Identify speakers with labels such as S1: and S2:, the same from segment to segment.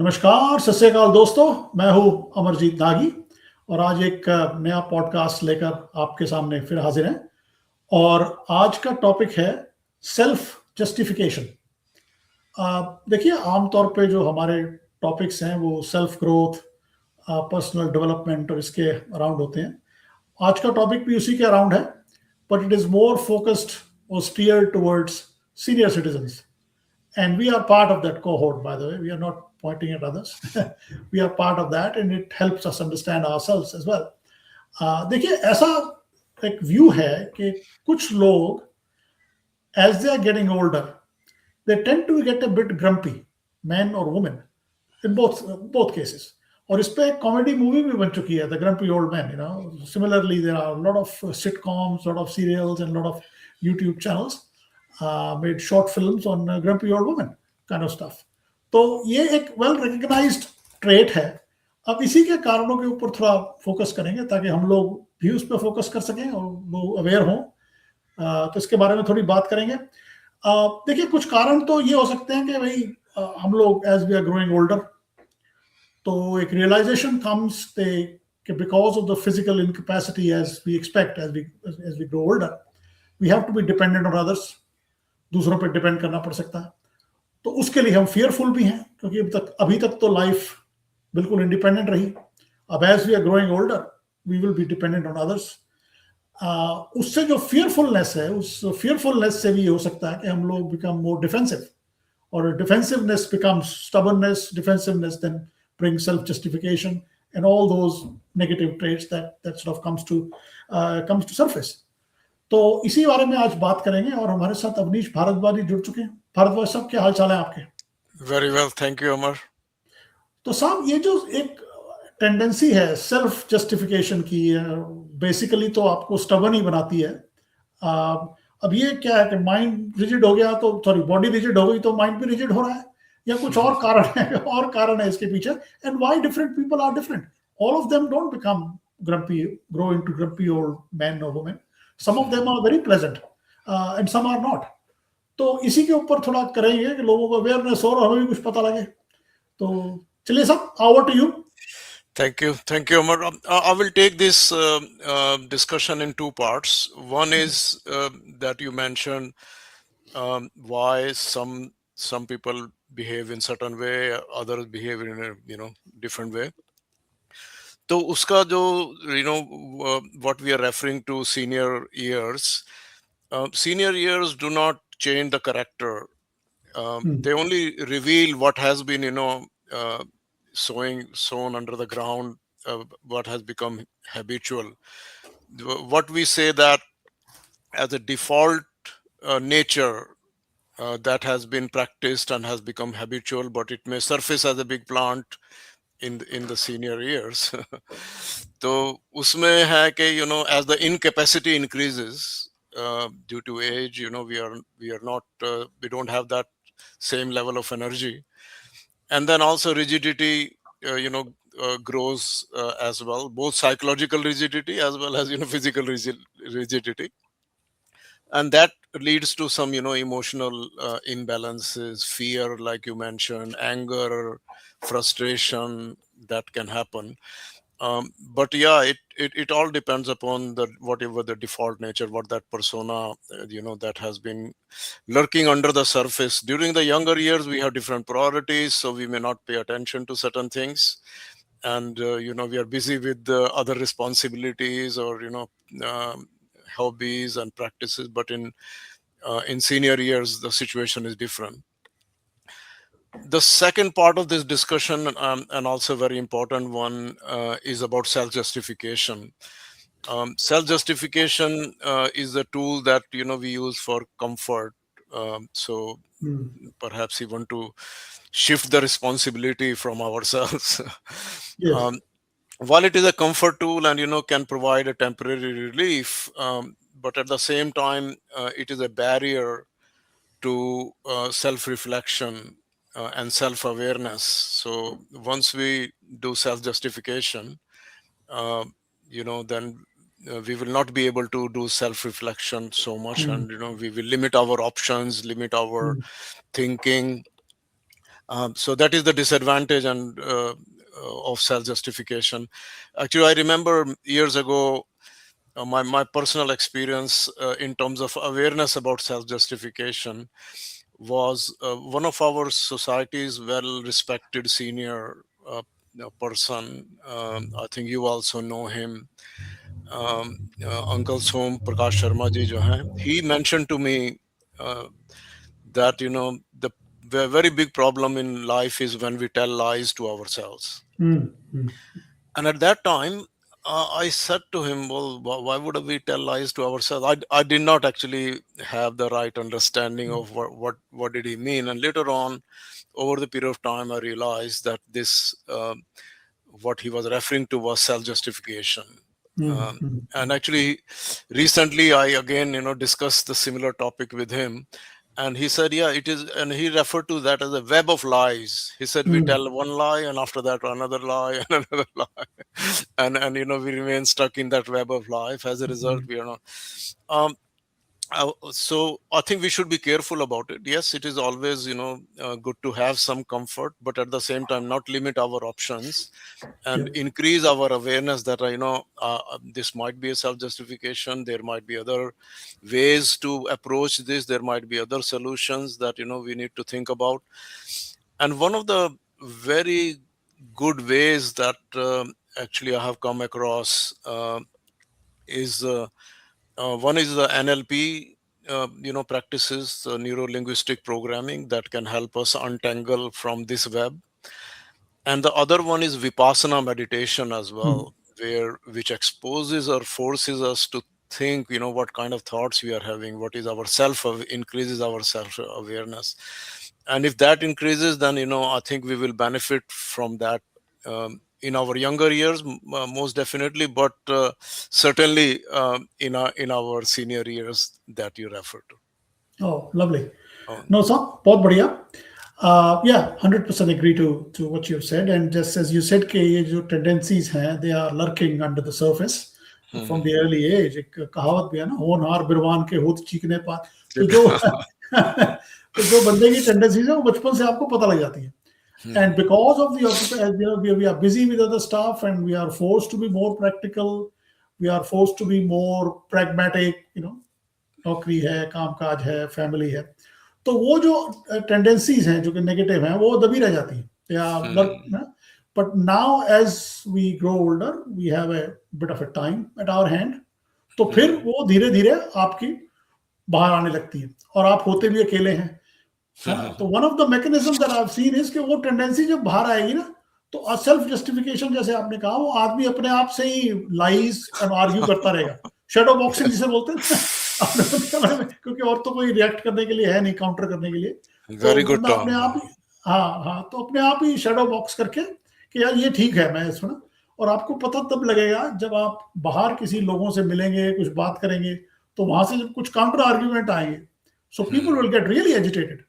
S1: नमस्कार, सत श्री अकाल दोस्तों। मैं हूं अमरजीत नागी और आज एक नया पॉडकास्ट लेकर आपके सामने फिर हाजिर हैं। और आज का टॉपिक है सेल्फ जस्टिफिकेशन। देखिए, आमतौर पे जो हमारे टॉपिक्स हैं वो सेल्फ ग्रोथ, पर्सनल डेवलपमेंट और इसके अराउंड होते हैं। आज का टॉपिक भी उसी के अराउंड है, but it is more focused और steered towards senior citizens. And we are part of that cohort, by the way. We are not pointing at others. We are part of that, and it helps us understand ourselves as well. देखिए, ऐसा एक view है कि कुछ लोग, as they are getting older, they tend to get a bit grumpy, men or women, in both cases. और इस पे एक कॉमेडी मूवी भी बन चुकी है, the grumpy old man. Similarly, there are a lot of sitcoms, a lot of serials, and a lot of YouTube channels made short films on grumpy old women kind of stuff. तो ये एक well recognised trait है. अब इसी के कारणों के ऊपर थोड़ा फोकस करेंगे ताकि हम लोग भी उस पर फोकस कर सकें और वो अवेयर हों. तो इसके बारे में थोड़ी बात करेंगे. देखिए, कुछ कारण तो ये हो सकते हैं कि भाई हम लोग as we are growing older, तो एक रियलाइजेशन कम्स कि because of the physical incapacity as we expect as we grow older, we have to be dependent on others. दूसरों पर डिपेंड करना पड़ सकता है. तो उसके लिए हम फियरफुल भी हैं, क्योंकि अभी तक तो लाइफ बिल्कुल इंडिपेंडेंट रही. अब as we are growing older, we will be dependent on others. उससे जो फियरफुलनेस है, उस फियरफुलनेस से भी ये हो सकता है कि हम लोग बिकम मोर डिफेंसिव, और defensiveness becomes stubbornness. Defensiveness then brings self-justification and all those negative traits that sort of comes to surface. तो इसी बारे में आज बात करेंगे और हमारे साथ अवनीश भारद्वाज जुड़ चुके हैं. भारद्वाज साहब, क्या हाल चाल है आपके?
S2: वेरी वेल, थैंक यू अमर.
S1: तो साहब, ये जो एक टेंडेंसी है सेल्फ जस्टिफिकेशन की, बेसिकली तो आपको स्टबर्न ही बनाती है. अब ये क्या है कि माइंड रिजिड हो गया, तो सॉरी, बॉडी रिजिड हो गई तो माइंड भी रिजिड हो रहा है, या कुछ और कारण है? और कारण है इसके पीछे. And why different people are different. All of them don't become grumpy, grow into grumpy old men or women. Some of them are very pleasant, and some are not. तो इसी के ऊपर थोड़ा करेंगे कि लोगों को अवेयरनेस हो और हमें भी कुछ पता लगे. तो चलिए साहब, over to you.
S2: Thank you, Amar. I will take this discussion in two parts. One is that you mentioned why some people behave in certain way, others behave in a different way. तो उसका जो what we are referring to senior years do not change the character. They only reveal what has been sown under the ground, what has become habitual. What we say that as a default nature that has been practiced and has become habitual, but it may surface as a big plant in the senior years. तो उसमें है कि as the incapacity increases due to age, we don't have that same level of energy, and then also rigidity grows as well, both psychological rigidity as well as physical rigidity, and that leads to some emotional imbalances, fear, like you mentioned, anger, frustration that can happen. But yeah, it all depends upon whatever the default nature, what that persona that has been lurking under the surface. During the younger years, we have different priorities, so we may not pay attention to certain things, and we are busy with the other responsibilities or hobbies and practices. But in senior years, the situation is different. The second part of this discussion, and also a very important one, is about self-justification. Self-justification is a tool that we use for comfort. So perhaps we want to shift the responsibility from ourselves.
S1: Yes.
S2: While it is a comfort tool and can provide a temporary relief, but at the same time, it is a barrier to self-reflection and self-awareness. So once we do self-justification, then we will not be able to do self-reflection so much, and we will limit our options, limit our thinking, So that is the disadvantage and of self-justification. Actually, I remember years ago, my personal experience in terms of awareness about self-justification was one of our society's well-respected senior person. I think you also know him, Uncle Som Prakash Sharma ji, jo hai. He mentioned to me that the very big problem in life is when we tell lies to ourselves.
S1: Mm, mm,
S2: And at that time, I said to him, "Well, why would we tell lies to ourselves?" I did not actually have the right understanding of what did he mean. And later on, over the period of time, I realized that this what he was referring to was self-justification.
S1: mm,
S2: Um,
S1: mm,
S2: and actually, recently I again discussed the similar topic with him, and he said, "Yeah, it is." And he referred to that as a web of lies. He said, "We
S1: mm,
S2: tell one lie, and after that another lie, and another lie, and we remain stuck in that web of life. As a result,
S1: mm.
S2: we are not." Um, so I think we should be careful about it. Yes, it is always good to have some comfort, but at the same time, not limit our options
S1: Yeah.
S2: and increase our awareness that this might be a self justification. There might be other ways to approach this. There might be other solutions that we need to think about. And one of the very good ways that actually I have come across is one is the NLP, practices, neuro linguistic programming that can help us untangle from this web. And the other one is Vipassana meditation as
S1: Mm.
S2: well, which exposes or forces us to think, what kind of thoughts we are having, what is our increases our self awareness. And if that increases, then, I think we will benefit from that in our younger years, most definitely, but certainly in our senior years that you refer to.
S1: Oh, lovely.
S2: Um,
S1: No, sir, बहुत बढ़िया. Yeah, 100% agree to what you've said. And just as you said कि ये जो tendencies हैं, they are lurking under the surface from the early age. एक कहावत भी है ना, होनहार बिरवान के होठ चीखने पा. तो जो तो जो बंदे की tendencies है वो बचपन से आपको पता लग जाती है. And because of we are busy with other stuff and we are forced to be more practical, we are forced to be more pragmatic, नौकरी है, कामकाज है, फैमिली है, तो वो जो टेंडेंसीज हैं जो कि नेगेटिव हैं वो दबी रह जाती हैं. But now as we grow older we have a bit of a time at our hand, तो फिर वो धीरे धीरे आपकी बाहर आने लगती है और आप होते भी अकेले हैं, है ना. तो one of the mechanism that I have seen is कि वो टेंडेंसी जब बाहर आएगी ना, तो सेल्फ जस्टिफिकेशन जैसे आपने कहा, वो आदमी अपने आप से ही लाइज एंड आर्ग्यू करता रहेगा. शेडो बॉक्सिंग जिसे बोलते हैं अपने कमरे में, क्योंकि और तो कोई रिएक्ट करने के लिए है नहीं, काउंटर करने के लिए. तो
S2: Very good
S1: बंदा अपने
S2: term.
S1: आप ही, हाँ हाँ, तो अपने आप ही शेडो बॉक्स करके कि यार ये ठीक है, मैं सुना. और आपको पता तब लगेगा जब आप बाहर किसी लोगों से मिलेंगे, कुछ बात करेंगे, तो वहां से जब कुछ काउंटर आर्ग्यूमेंट आएंगे, so people will get really agitated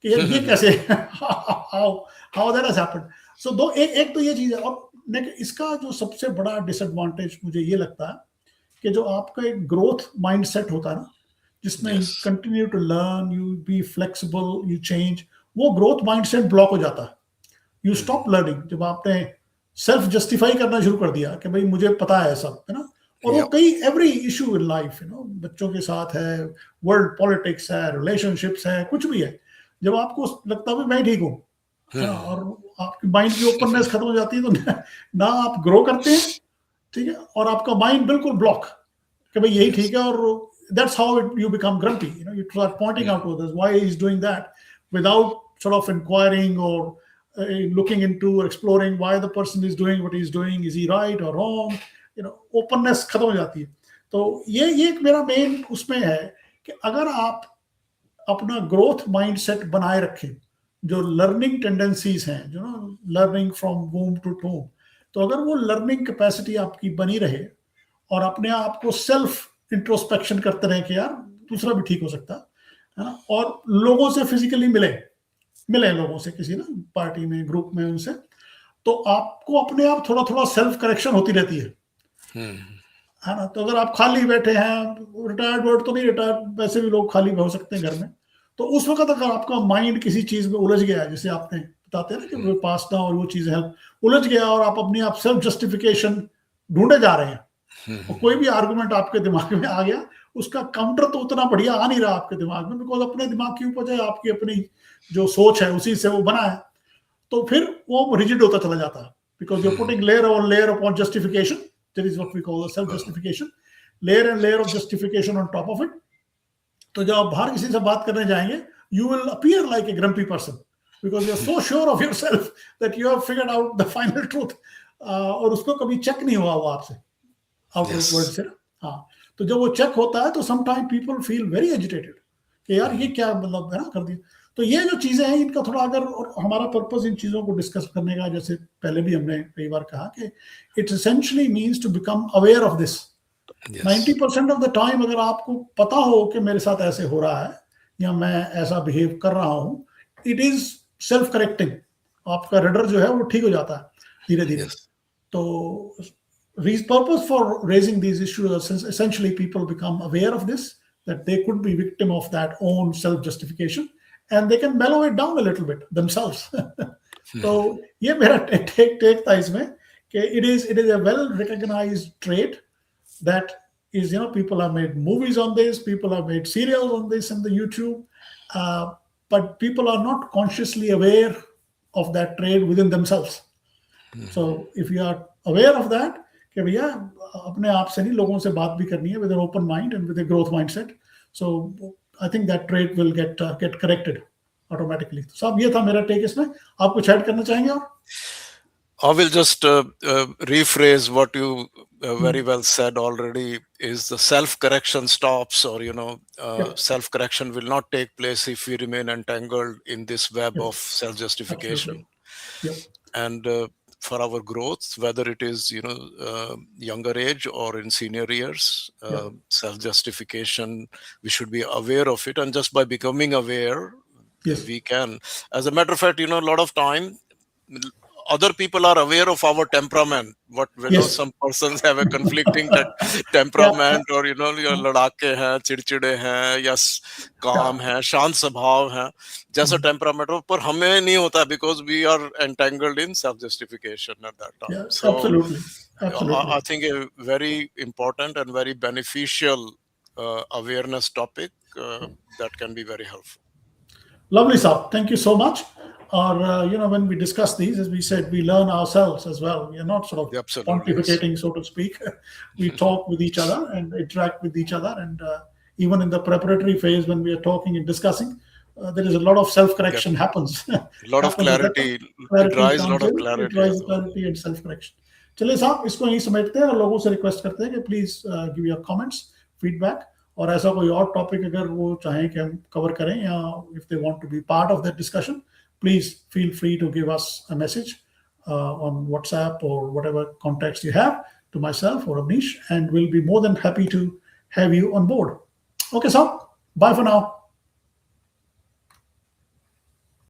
S1: कि यार ये कैसे how how that has happened. So दो एक तो ये चीज है. और इसका जो सबसे बड़ा डिसएडवांटेज मुझे ये लगता है कि जो आपका एक ग्रोथ माइंडसेट होता है ना, जिसमें you
S2: Yes.
S1: Continue to learn, you be flexible, you change, वो ग्रोथ माइंडसेट ब्लॉक हो जाता है. यू स्टॉप लर्निंग जब आपने सेल्फ जस्टिफाई करना शुरू कर दिया कि भाई मुझे पता है सब, है ना. और वो
S2: Yep.
S1: कई एवरी इशू इन लाइफ, बच्चों के साथ है, वर्ल्ड पॉलिटिक्स है, रिलेशनशिप्स है, कुछ भी है, जब आपको लगता है मैं ठीक हूँ, है ना, और आपकी माइंड की ओपननेस खत्म हो जाती है, तो ना आप ग्रो करते हैं, ठीक है, और आपका माइंड बिल्कुल ब्लॉक कि भाई यही
S2: Yes.
S1: ठीक है. और that's how you become grumpy. You start pointing out to others why he's doing that without sort of inquiring or looking into or exploring why the person is doing what he's doing. Is he right or wrong? Openness खत्म हो जाती है. तो ये एक मेरा main उसमें है कि अगर आप अपना ग्रोथ माइंडसेट बनाए रखें, जो लर्निंग टेंडेंसीज हैं, जो ना लर्निंग फ्रॉम वूम टू टूम, तो अगर वो लर्निंग कैपेसिटी आपकी बनी रहे और अपने आप को सेल्फ इंट्रोस्पेक्शन करते रहे कि यार दूसरा भी ठीक हो सकता है ना, और लोगों से फिजिकली मिले लोगों से, किसी ना पार्टी में, ग्रुप में, उनसे, तो आपको अपने आप थोड़ा थोड़ा सेल्फ करेक्शन होती रहती है है ना. तो अगर आप खाली बैठे हैं, रिटायर्ड वर्ड तो नहीं, रिटायर्ड वैसे भी लोग खाली हो सकते हैं घर में, तो उस वक्त अगर आपका माइंड किसी चीज में उलझ गया, जैसे आपने बताते हैं ना कि पास ना और वो चीजें उलझ गया और आप अपने आप सेल्फ जस्टिफिकेशन ढूंढे जा रहे हैं, और कोई भी आर्गुमेंट आपके दिमाग में आ गया, उसका काउंटर तो उतना बढ़िया आ नहीं रहा आपके दिमाग में, बिकॉज अपने दिमाग की उपज है, आपकी अपनी जो सोच है उसी से वो बना है, तो फिर वो रिजिड होता चला जाता है, because you putting layer upon justification, that is what we call the self justification, layer and layer of justification on top of it. तो जब आप बाहर किसी से बात करने जाएंगे, you will appear like a grumpy person, because you are so sure of yourself that you have figured out the final truth, और उसको कभी चेक नहीं हुआ वो आपसे आउटर वर्ड से। हाँ, तो जब वो चेक होता है तो sometime people feel very agitated कि यार ये क्या मतलब है ना कर दिया। तो ये जो चीजें हैं इनका थोड़ा अगर, और हमारा पर्पस इन चीजों को डिस्कस करने का, जैसे पहले भी हमने कई बार कहा कि it's essentially means to become aware of this. 90% of the time अगर आपको पता हो कि मेरे साथ ऐसे हो रहा है या मैं ऐसा बिहेव कर रहा हूं, इट इज सेल्फ करेक्टिंग, आपका रडर जो है वो ठीक हो जाता है धीरे धीरे। तो purpose for raising these issues is essentially people become aware of this, that they could be victim of that own self-justification and they can mellow it down a little bit themselves. तो ये मेरा take था इसमें कि it is a well recognized trait that is, people have made movies on this, people have made serials on this in the YouTube, but people are not consciously aware of that trait within themselves. So if you are aware of that, कि भैया अपने आप से नहीं, लोगों से बात भी करनी है with an open mind and with a growth mindset, so I think that trait will get corrected automatically. तो साहब ये था मेरा टेक इसमें, आप कुछ ऐड करना चाहेंगे? और
S2: I will just rephrase what you very well said already, is the self-correction stops, or self-correction will not take place if we remain entangled in this web of self-justification. And for our growth, whether it is younger age or in senior years, self-justification, we should be aware of it, and just by becoming aware, we can. As a matter of fact, a lot of time other people are aware of our temperament. Some persons have a conflicting temperament, or your लड़ाके हैं, चिड़चिड़े हैं, या calm हैं, शांत स्वभाव हैं, जैसा temperament हो, पर हमें नहीं होता, because we are entangled in self-justification at that time. So
S1: absolutely.
S2: I think a very important and very beneficial awareness topic that can be very helpful.
S1: Lovely, sir. Thank you so much. Or when we discuss these, as we said, we learn ourselves as well. We are not sort of pontificating, so to speak. We talk with each other and interact with each other, and even in the preparatory phase, when we are talking and discussing, there is a lot of self-correction happens.
S2: A lot of clarity. It drives a lot of clarity.
S1: It drives clarity and self-correction. चलिए साहब, इसको यहीं समेटते हैं और लोगों से request करते हैं कि please give your comments, feedback, और ऐसा कोई और टॉपिक अगर वो चाहें कि हम कवर करें, या if they want to be part of that discussion, please feel free to give us a message on WhatsApp or whatever contacts you have to myself or Avnish, and we'll be more than happy to have you on board. Okay, sir. Bye for now.